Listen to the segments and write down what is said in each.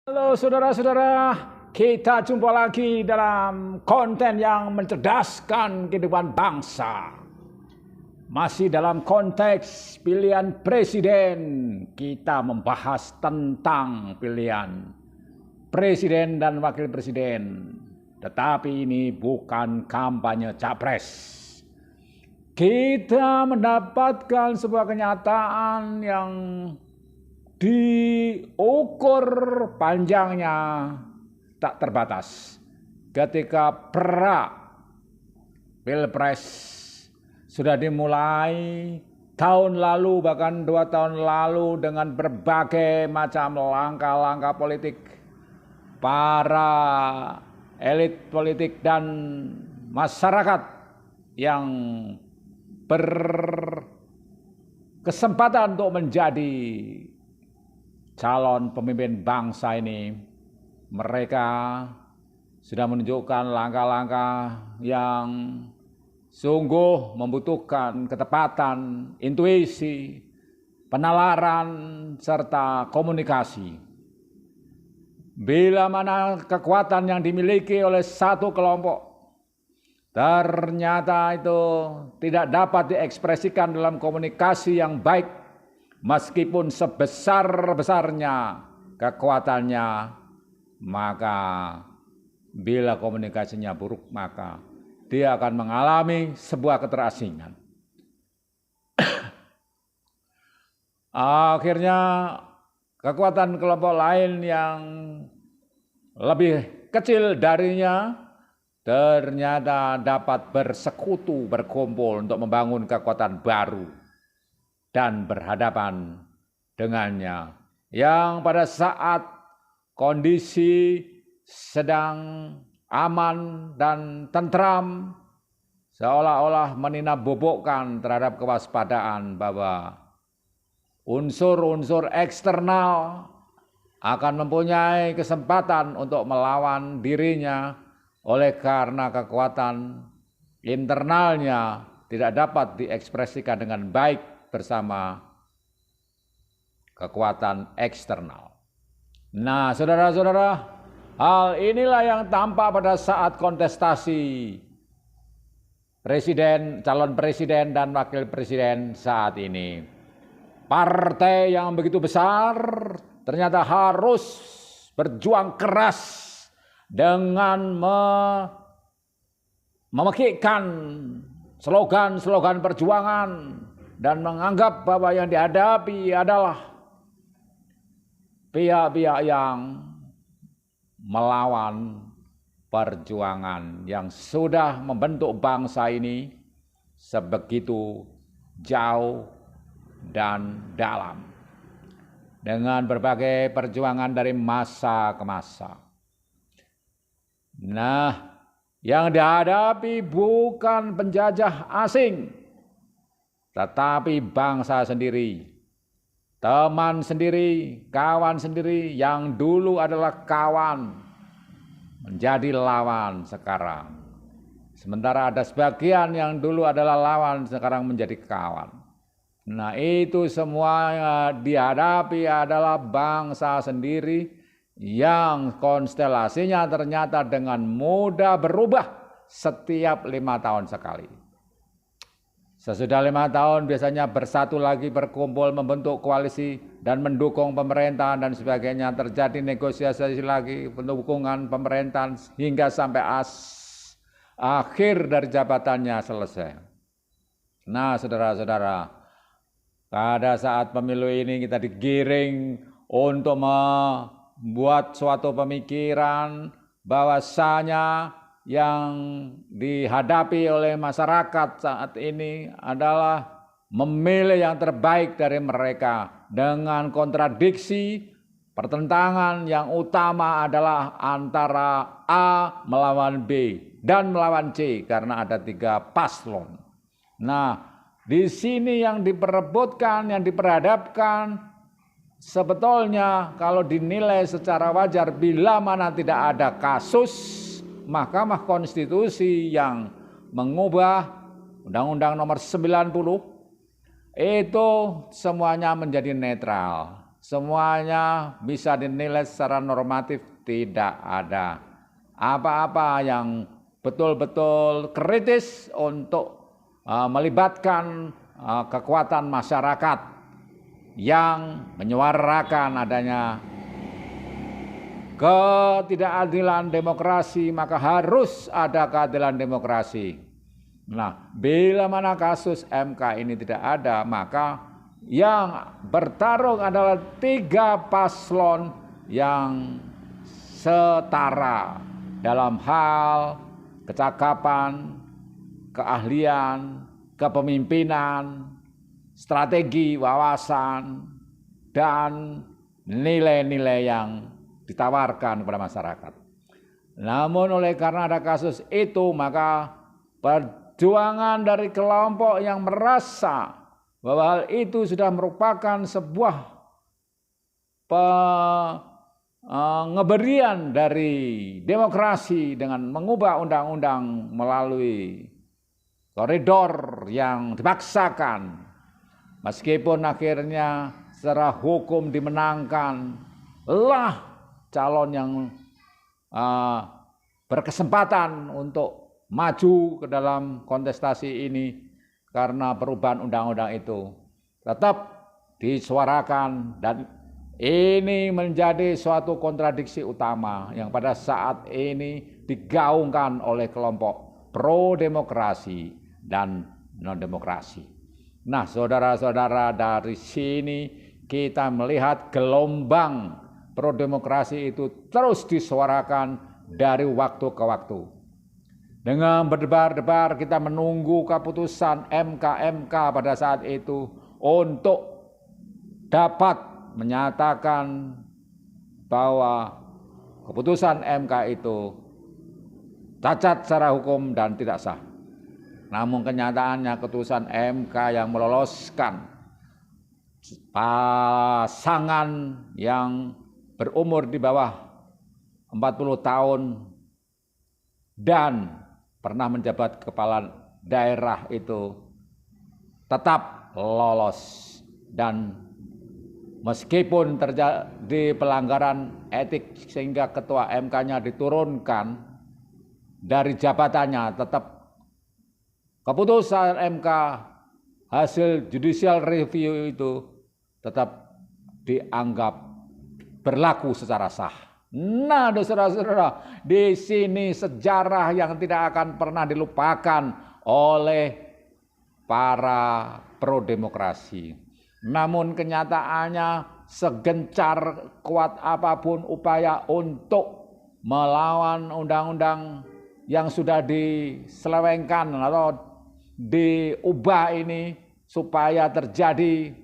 Halo saudara-saudara, kita jumpa lagi dalam konten yang mencerdaskan kehidupan bangsa. Masih dalam konteks pilihan presiden, kita membahas tentang pilihan presiden dan wakil presiden. Tetapi ini bukan kampanye capres. Kita mendapatkan sebuah kenyataan yang diukur panjangnya tak terbatas. Ketika Pilpres sudah dimulai tahun lalu, bahkan 2 tahun lalu, dengan berbagai macam langkah-langkah politik para elit politik dan masyarakat yang berkesempatan untuk menjadi calon pemimpin bangsa ini. Mereka sudah menunjukkan langkah-langkah yang sungguh membutuhkan ketepatan, intuisi, penalaran, serta komunikasi. Bila mana kekuatan yang dimiliki oleh satu kelompok ternyata itu tidak dapat diekspresikan dalam komunikasi yang baik, meskipun sebesar-besarnya kekuatannya, maka bila komunikasinya buruk, maka dia akan mengalami sebuah keterasingan. Akhirnya kekuatan kelompok lain yang lebih kecil darinya ternyata dapat bersekutu, berkumpul untuk membangun kekuatan baru dan berhadapan dengannya, yang pada saat kondisi sedang aman dan tentram seolah-olah meninabobokan terhadap kewaspadaan bahwa unsur-unsur eksternal akan mempunyai kesempatan untuk melawan dirinya oleh karena kekuatan internalnya tidak dapat diekspresikan dengan baik bersama kekuatan eksternal. Nah, saudara-saudara, hal inilah yang tampak pada saat kontestasi presiden, calon presiden dan wakil presiden saat ini. Partai yang begitu besar ternyata harus berjuang keras dengan memekikkan slogan-slogan perjuangan dan menganggap bahwa yang dihadapi adalah pihak-pihak yang melawan perjuangan yang sudah membentuk bangsa ini sebegitu jauh dan dalam, dengan berbagai perjuangan dari masa ke masa. Nah, yang dihadapi bukan penjajah asing, tetapi bangsa sendiri, teman sendiri, kawan sendiri, yang dulu adalah kawan menjadi lawan sekarang. Sementara ada sebagian yang dulu adalah lawan sekarang menjadi kawan. Nah, itu semua yang dihadapi adalah bangsa sendiri yang konstelasinya ternyata dengan mudah berubah setiap 5 tahun sekali. Sesudah 5 tahun biasanya bersatu lagi, berkumpul, membentuk koalisi dan mendukung pemerintahan dan sebagainya. Terjadi negosiasi lagi, pendukungan pemerintahan hingga sampai akhir dari jabatannya selesai. Nah, saudara-saudara, pada saat pemilu ini kita digiring untuk membuat suatu pemikiran bahwasanya yang dihadapi oleh masyarakat saat ini adalah memilih yang terbaik dari mereka, dengan kontradiksi pertentangan yang utama adalah antara A melawan B dan melawan C karena ada 3 paslon. Nah, di sini yang diperebutkan, yang diperhadapkan sebetulnya kalau dinilai secara wajar, bila mana tidak ada kasus Mahkamah Konstitusi yang mengubah Undang-Undang Nomor 90, itu semuanya menjadi netral. semuanya bisa dinilai secara normatif, tidak ada apa-apa yang betul-betul kritis untuk melibatkan kekuatan masyarakat yang menyuarakan adanya ketidakadilan demokrasi, maka harus ada keadilan demokrasi. Nah, bila mana kasus MK ini tidak ada, maka yang bertarung adalah 3 paslon yang setara dalam hal kecakapan, keahlian, kepemimpinan, strategi, wawasan, dan nilai-nilai yang ditawarkan kepada masyarakat. Namun oleh karena ada kasus itu, maka perjuangan dari kelompok yang merasa bahwa hal itu sudah merupakan sebuah pengeberian dari demokrasi dengan mengubah undang-undang melalui koridor yang dipaksakan, meskipun akhirnya secara hukum dimenangkan lah calon yang berkesempatan untuk maju ke dalam kontestasi ini, karena perubahan undang-undang itu tetap disuarakan, dan ini menjadi suatu kontradiksi utama yang pada saat ini digaungkan oleh kelompok pro-demokrasi dan non-demokrasi. Nah, saudara-saudara, dari sini kita melihat gelombang pro-demokrasi itu terus disuarakan dari waktu ke waktu. Dengan berdebar-debar kita menunggu keputusan MK pada saat itu untuk dapat menyatakan bahwa keputusan MK itu cacat secara hukum dan tidak sah. Namun kenyataannya keputusan MK yang meloloskan pasangan yang berumur di bawah 40 tahun dan pernah menjabat kepala daerah itu tetap lolos, dan meskipun terjadi pelanggaran etik sehingga ketua MK-nya diturunkan dari jabatannya, tetap keputusan MK hasil judicial review itu tetap dianggap berlaku secara sah. Nah, saudara-saudara, di sini sejarah yang tidak akan pernah dilupakan oleh para pro-demokrasi. Namun kenyataannya segencar kuat apapun upaya untuk melawan undang-undang yang sudah diselewengkan atau diubah ini supaya terjadi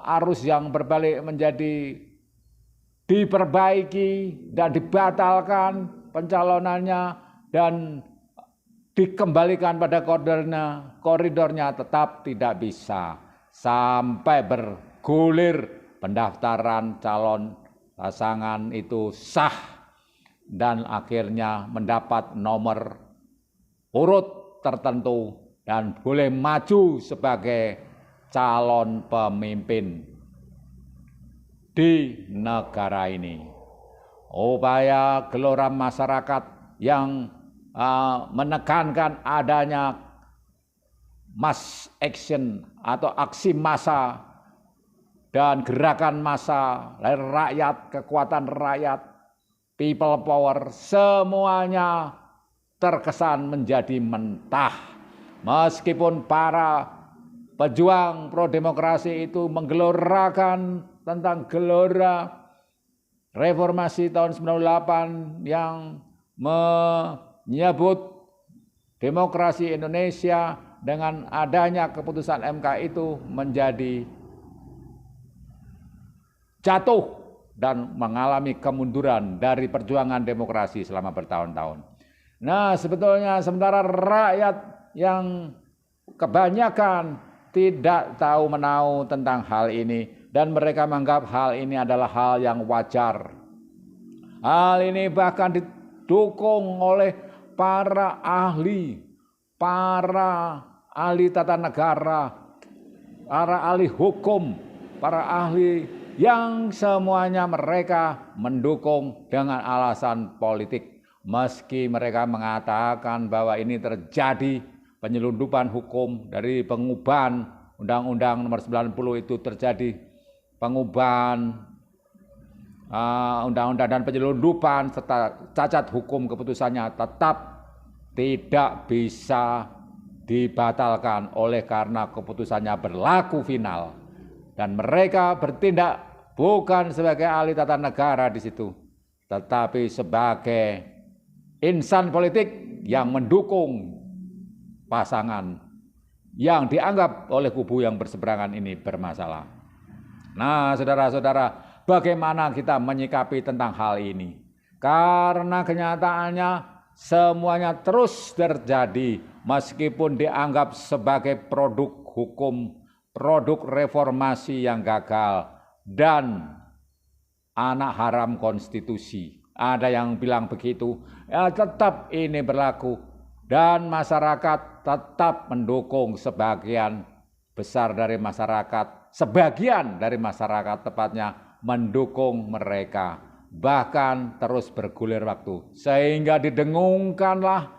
arus yang berbalik menjadi diperbaiki dan dibatalkan pencalonannya dan dikembalikan pada koridornya, tetap tidak bisa, sampai bergulir pendaftaran calon pasangan itu sah dan akhirnya mendapat nomor urut tertentu dan boleh maju sebagai calon pemimpin di negara ini. Upaya gelora masyarakat yang menekankan adanya mass action atau aksi massa dan gerakan massa dari rakyat, kekuatan rakyat, people power, semuanya terkesan menjadi mentah. Meskipun para pejuang pro-demokrasi itu menggelorakan tentang gelora reformasi tahun 98 yang menyebut demokrasi Indonesia dengan adanya keputusan MK itu menjadi jatuh dan mengalami kemunduran dari perjuangan demokrasi selama bertahun-tahun. Nah, sebetulnya sementara rakyat yang kebanyakan tidak tahu menahu tentang hal ini dan mereka menganggap hal ini adalah hal yang wajar. Hal ini bahkan didukung oleh para ahli tata negara, para ahli hukum, para ahli yang semuanya mereka mendukung dengan alasan politik. Meski mereka mengatakan bahwa ini terjadi penyelundupan hukum dari pengubahan Undang-Undang Nomor 90 itu terjadi pengubahan undang-undang dan penyelundupan serta cacat hukum keputusannya tetap tidak bisa dibatalkan oleh karena keputusannya berlaku final dan mereka bertindak bukan sebagai ahli tata negara di situ, tetapi sebagai insan politik yang mendukung pasangan yang dianggap oleh kubu yang berseberangan ini bermasalah. Nah, saudara-saudara, bagaimana kita menyikapi tentang hal ini? Karena kenyataannya semuanya terus terjadi meskipun dianggap sebagai produk hukum, produk reformasi yang gagal dan anak haram konstitusi. Ada yang bilang begitu, ya tetap ini berlaku dan masyarakat tetap mendukung sebagian besar dari masyarakat, sebagian dari masyarakat tepatnya mendukung mereka, bahkan terus bergulir waktu sehingga didengungkanlah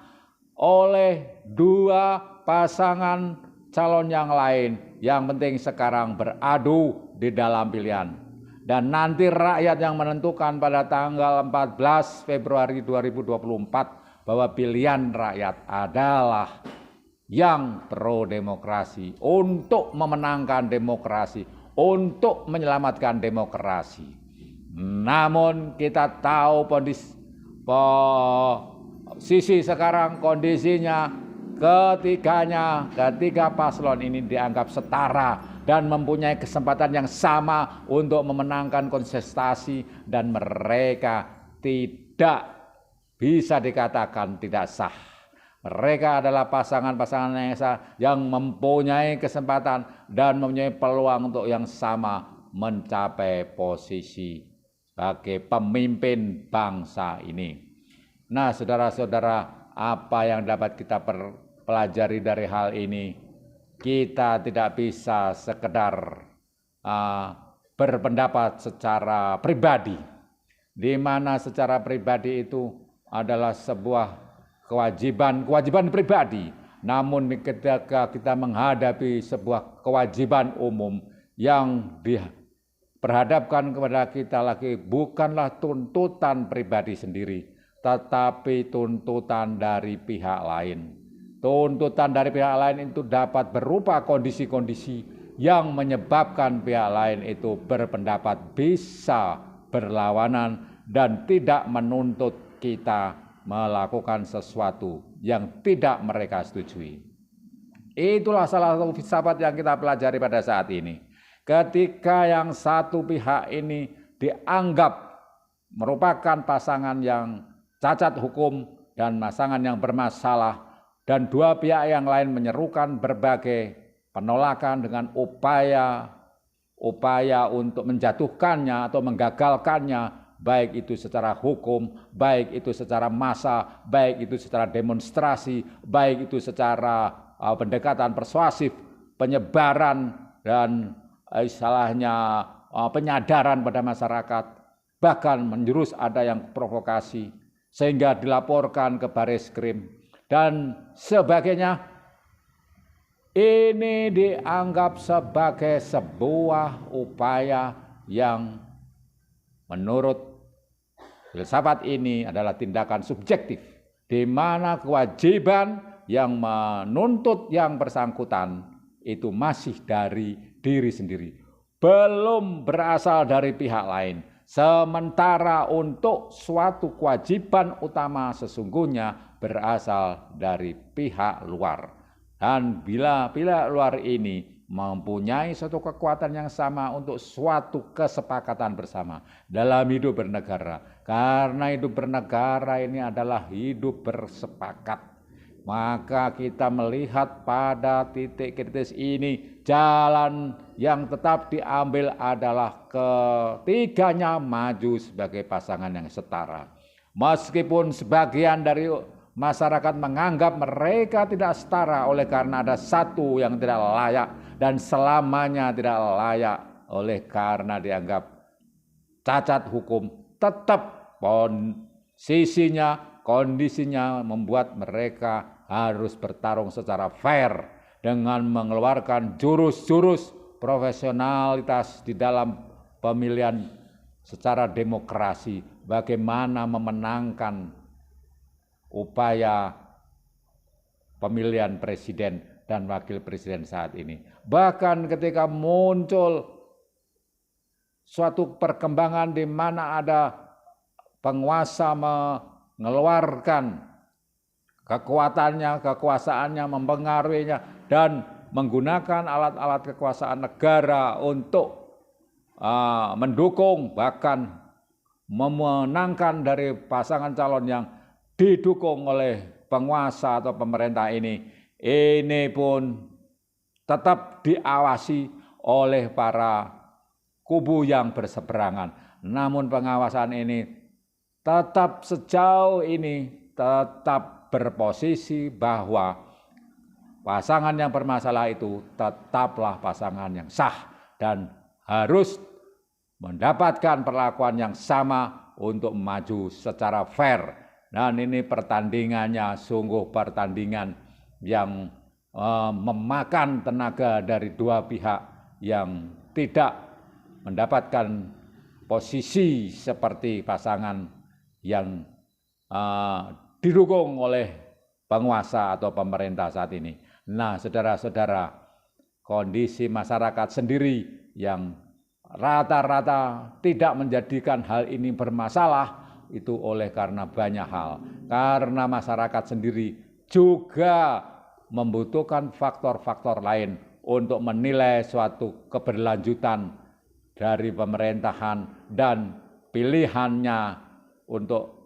oleh dua pasangan calon yang lain. Yang penting sekarang beradu di dalam pilihan. Dan nanti rakyat yang menentukan pada tanggal 14 Februari 2024 bahwa pilihan rakyat adalah yang pro demokrasi, untuk memenangkan demokrasi, untuk menyelamatkan demokrasi. Namun kita tahu posisi sekarang kondisinya ketiga paslon ini dianggap setara dan mempunyai kesempatan yang sama untuk memenangkan kontestasi dan mereka tidak bisa dikatakan tidak sah. Mereka adalah pasangan-pasangan yang sah yang mempunyai kesempatan dan mempunyai peluang untuk yang sama mencapai posisi sebagai pemimpin bangsa ini. Nah, saudara-saudara, apa yang dapat kita pelajari dari hal ini? Kita tidak bisa sekedar berpendapat secara pribadi, di mana secara pribadi itu adalah sebuah kewajiban pribadi. Namun ketika kita menghadapi sebuah kewajiban umum yang diperhadapkan kepada kita lagi bukanlah tuntutan pribadi sendiri, tetapi tuntutan dari pihak lain. Tuntutan dari pihak lain itu dapat berupa kondisi-kondisi yang menyebabkan pihak lain itu berpendapat bisa berlawanan dan tidak menuntut kita melakukan sesuatu yang tidak mereka setujui. Itulah salah satu filsafat yang kita pelajari pada saat ini. Ketika yang satu pihak ini dianggap merupakan pasangan yang cacat hukum dan pasangan yang bermasalah, dan dua pihak yang lain menyerukan berbagai penolakan dengan upaya untuk menjatuhkannya atau menggagalkannya, baik itu secara hukum, baik itu secara massa, baik itu secara demonstrasi, baik itu secara pendekatan persuasif, penyebaran dan istilahnya penyadaran pada masyarakat, bahkan menjurus ada yang provokasi sehingga dilaporkan ke Bareskrim dan sebagainya. Ini dianggap sebagai sebuah upaya yang menurut filsafat ini adalah tindakan subjektif, di mana kewajiban yang menuntut yang bersangkutan itu masih dari diri sendiri, belum berasal dari pihak lain. Sementara untuk suatu kewajiban utama sesungguhnya berasal dari pihak luar. Dan bila pihak luar ini mempunyai suatu kekuatan yang sama untuk suatu kesepakatan bersama dalam hidup bernegara. Karena hidup bernegara ini adalah hidup bersepakat. Maka kita melihat pada titik kritis ini, jalan yang tetap diambil adalah ketiganya maju sebagai pasangan yang setara. Meskipun sebagian dari masyarakat menganggap mereka tidak setara oleh karena ada satu yang tidak layak dan selamanya tidak layak oleh karena dianggap cacat hukum, tetap kondisinya membuat mereka harus bertarung secara fair dengan mengeluarkan jurus-jurus profesionalitas di dalam pemilihan secara demokrasi, bagaimana memenangkan upaya pemilihan presiden dan wakil presiden saat ini. Bahkan ketika muncul suatu perkembangan di mana ada penguasa mengeluarkan kekuasaannya, mempengaruhinya, dan menggunakan alat-alat kekuasaan negara untuk mendukung bahkan memenangkan dari pasangan calon yang didukung oleh penguasa atau pemerintah ini pun tetap diawasi oleh para kubu yang berseberangan. Namun pengawasan ini tetap sejauh ini tetap berposisi bahwa pasangan yang bermasalah itu tetaplah pasangan yang sah dan harus mendapatkan perlakuan yang sama untuk maju secara fair. Dan ini pertandingannya sungguh pertandingan yang memakan tenaga dari dua pihak yang tidak mendapatkan posisi seperti pasangan yang didukung oleh penguasa atau pemerintah saat ini. Nah, saudara-saudara, kondisi masyarakat sendiri yang rata-rata tidak menjadikan hal ini bermasalah itu oleh karena banyak hal. Karena masyarakat sendiri juga membutuhkan faktor-faktor lain untuk menilai suatu keberlanjutan dari pemerintahan dan pilihannya untuk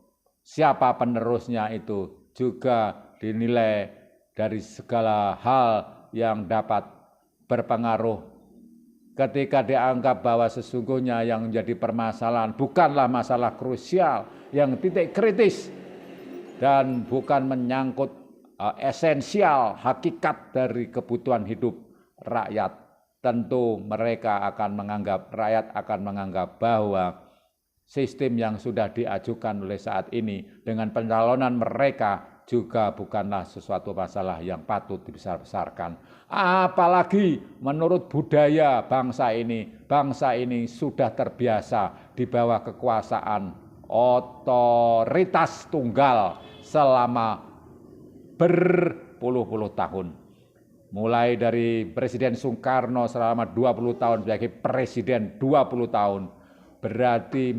siapa penerusnya itu juga dinilai dari segala hal yang dapat berpengaruh. Ketika dianggap bahwa sesungguhnya yang menjadi permasalahan bukanlah masalah krusial, yang titik kritis, dan bukan menyangkut esensial hakikat dari kebutuhan hidup rakyat, tentu rakyat akan menganggap bahwa sistem yang sudah diajukan oleh saat ini dengan pencalonan mereka juga bukanlah sesuatu masalah yang patut dibesar-besarkan. Apalagi menurut budaya bangsa ini sudah terbiasa di bawah kekuasaan otoritas tunggal selama berpuluh-puluh tahun. Mulai dari Presiden Soekarno selama 20 tahun sebagai presiden 20 tahun, berarti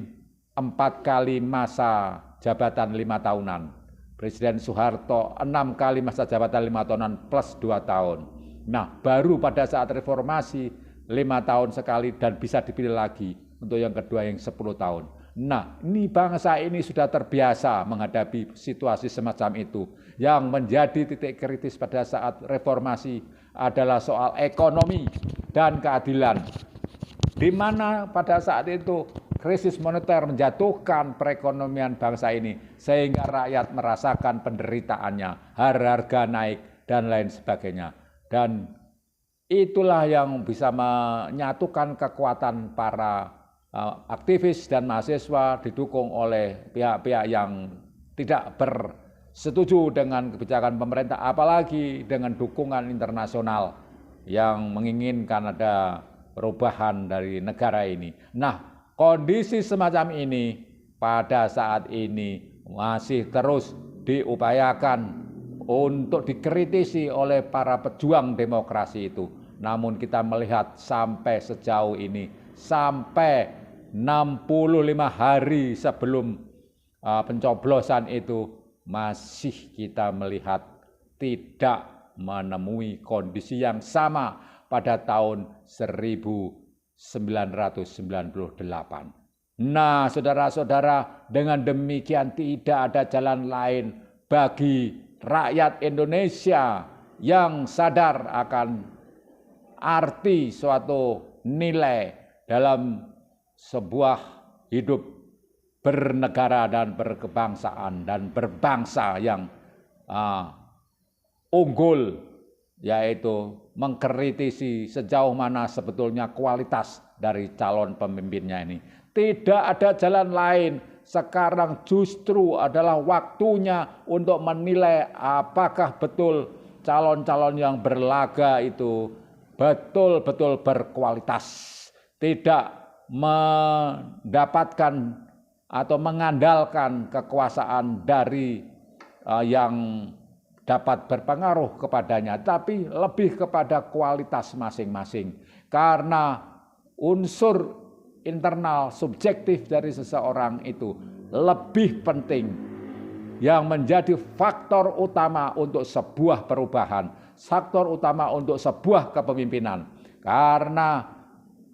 4 kali masa jabatan 5 tahunan. Presiden Soeharto 6 kali masa jabatan 5 tahunan plus 2 tahun. Nah, baru pada saat reformasi 5 tahun sekali dan bisa dipilih lagi untuk yang kedua yang 10 tahun. Nah, ini bangsa ini sudah terbiasa menghadapi situasi semacam itu. Yang menjadi titik kritis pada saat reformasi adalah soal ekonomi dan keadilan. Di mana pada saat itu krisis moneter menjatuhkan perekonomian bangsa ini sehingga rakyat merasakan penderitaannya, harga naik dan lain sebagainya. Dan itulah yang bisa menyatukan kekuatan para aktivis dan mahasiswa didukung oleh pihak-pihak yang tidak bersetuju dengan kebijakan pemerintah, apalagi dengan dukungan internasional yang menginginkan ada perubahan dari negara ini. Nah, kondisi semacam ini pada saat ini masih terus diupayakan untuk dikritisi oleh para pejuang demokrasi itu. Namun kita melihat sampai sejauh ini, sampai 65 hari sebelum pencoblosan itu, masih kita melihat tidak menemui kondisi yang sama pada tahun 1998. Nah, saudara-saudara, dengan demikian tidak ada jalan lain bagi rakyat Indonesia yang sadar akan arti suatu nilai dalam sebuah hidup bernegara dan berkebangsaan dan berbangsa yang unggul yaitu mengkritisi sejauh mana sebetulnya kualitas dari calon pemimpinnya ini. Tidak ada jalan lain. Sekarang justru adalah waktunya untuk menilai apakah betul calon-calon yang berlaga itu betul-betul berkualitas. Tidak mendapatkan atau mengandalkan kekuasaan dari yang dapat berpengaruh kepadanya, tapi lebih kepada kualitas masing-masing. Karena unsur internal subjektif dari seseorang itu lebih penting, yang menjadi faktor utama untuk sebuah perubahan, faktor utama untuk sebuah kepemimpinan. Karena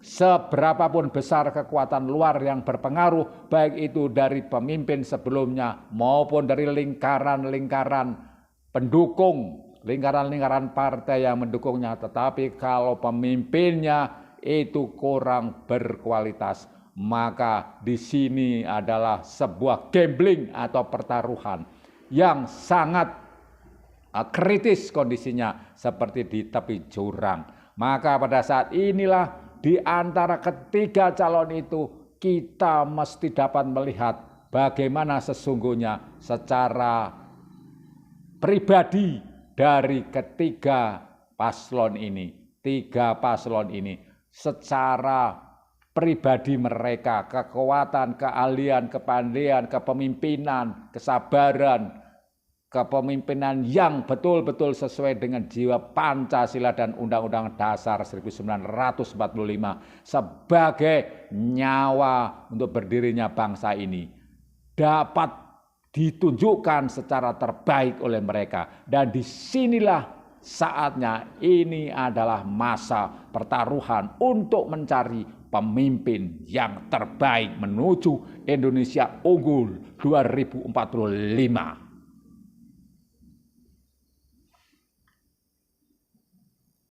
seberapapun besar kekuatan luar yang berpengaruh, baik itu dari pemimpin sebelumnya maupun dari lingkaran-lingkaran pendukung, lingkaran-lingkaran partai yang mendukungnya, tetapi kalau pemimpinnya itu kurang berkualitas, maka di sini adalah sebuah gambling atau pertaruhan yang sangat kritis kondisinya, seperti di tepi jurang. Maka pada saat inilah di antara ketiga calon itu kita mesti dapat melihat bagaimana sesungguhnya secara pribadi dari ketiga paslon ini, tiga paslon ini. Secara pribadi mereka, kekuatan, keahlian, kepandaian, kepemimpinan, kesabaran, kepemimpinan yang betul-betul sesuai dengan jiwa Pancasila dan Undang-Undang Dasar 1945 sebagai nyawa untuk berdirinya bangsa ini dapat ditunjukkan secara terbaik oleh mereka. Dan disinilah saatnya, ini adalah masa pertaruhan untuk mencari pemimpin yang terbaik menuju Indonesia Unggul 2045.